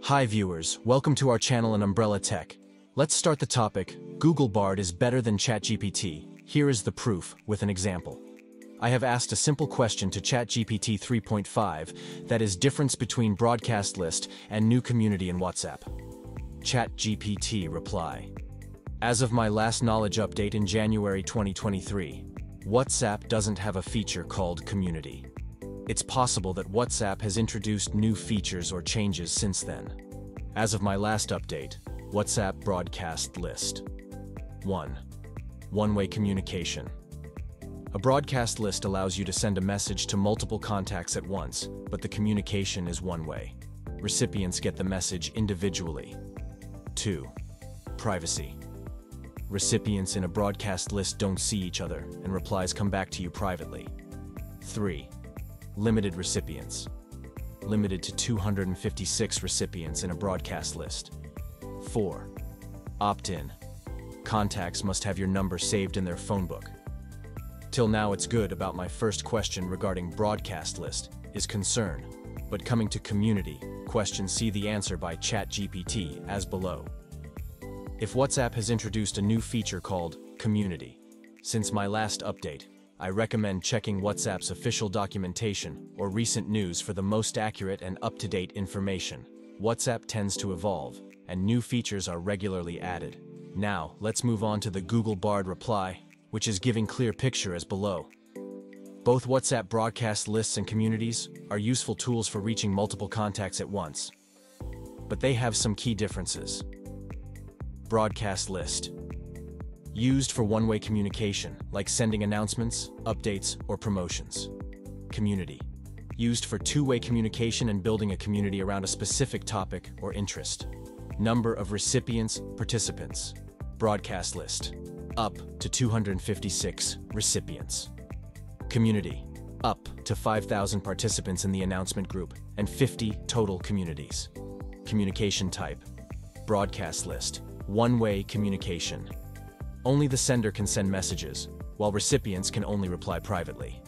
Hi viewers, welcome to our channel in Umbrella Tech. Let's start the topic. Google Bard is better than ChatGPT. Here is the proof with an example. I have asked a simple question to ChatGPT 3.5, that is difference between broadcast list and new community in WhatsApp. ChatGPT reply. As of my last knowledge update in January 2023, WhatsApp doesn't have a feature called community. It's possible that WhatsApp has introduced new features or changes since then. As of my last update, WhatsApp broadcast list. 1. One-way communication. A broadcast list allows you to send a message to multiple contacts at once, but the communication is one-way. Recipients get the message individually. 2. Privacy. Recipients in a broadcast list don't see each other, and replies come back to you privately. 3. Limited recipients. Limited to 256 recipients in a broadcast list. 4. Opt-in. Contacts must have your number saved in their phone book. Till now it's good about my first question regarding broadcast list is concern, but coming to community, question see the answer by ChatGPT as below. If WhatsApp has introduced a new feature called community, since my last update, I recommend checking WhatsApp's official documentation or recent news for the most accurate and up-to-date information. WhatsApp tends to evolve, and new features are regularly added. Now, let's move on to the Google Bard reply, which is giving clear picture as below. Both WhatsApp broadcast lists and communities are useful tools for reaching multiple contacts at once. But they have some key differences. Broadcast list. Used for one-way communication, like sending announcements, updates, or promotions. Community. Used for two-way communication and building a community around a specific topic or interest. Number of recipients, participants. Broadcast list. Up to 256 recipients. Community. Up to 5,000 participants in the announcement group and 50 total communities. Communication type. Broadcast list. One-way communication. Only the sender can send messages, while recipients can only reply privately.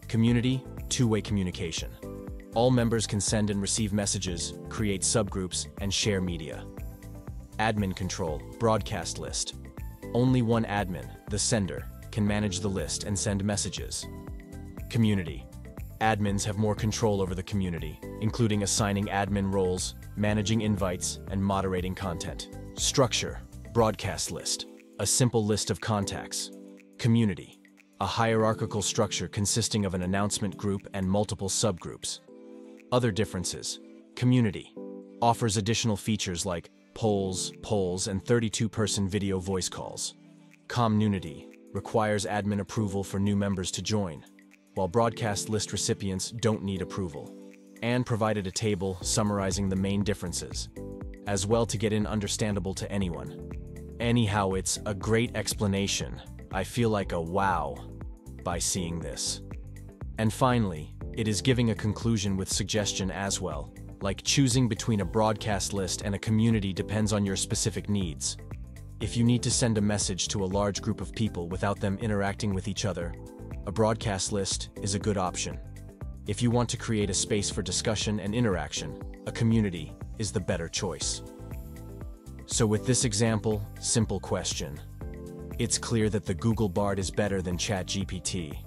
Community, two-way communication. All members can send and receive messages, create subgroups, and share media. Admin control, broadcast list. Only one admin, the sender, can manage the list and send messages. Community. Admins have more control over the community, including assigning admin roles, managing invites, and moderating content. Structure, broadcast list. A simple list of contacts. Community. A hierarchical structure consisting of an announcement group and multiple subgroups. Other differences. Community. Offers additional features like polls, and 32-person video voice calls. Community. Requires admin approval for new members to join, while broadcast list recipients don't need approval. And provided a table summarizing the main differences, as well to get in understandable to anyone. Anyhow, it's a great explanation. I feel like a wow by seeing this. And finally, it is giving a conclusion with suggestion as well, like choosing between a broadcast list and a community depends on your specific needs. If you need to send a message to a large group of people without them interacting with each other, a broadcast list is a good option. If you want to create a space for discussion and interaction, a community is the better choice. So with this example, simple question. It's clear that the Google Bard is better than ChatGPT.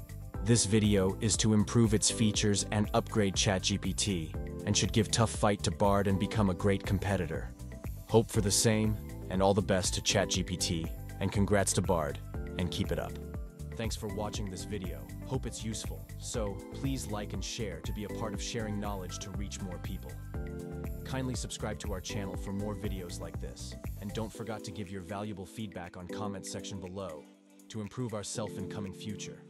This video is to improve its features and upgrade ChatGPT, and should give tough fight to Bard and become a great competitor. Hope for the same, and all the best to ChatGPT, and congrats to Bard, and keep it up. Thanks for watching this video. Hope it's useful, so please like and share to be a part of sharing knowledge to reach more people. Kindly subscribe to our channel for more videos like this, and don't forget to give your valuable feedback on comment section below to improve ourselves in coming future.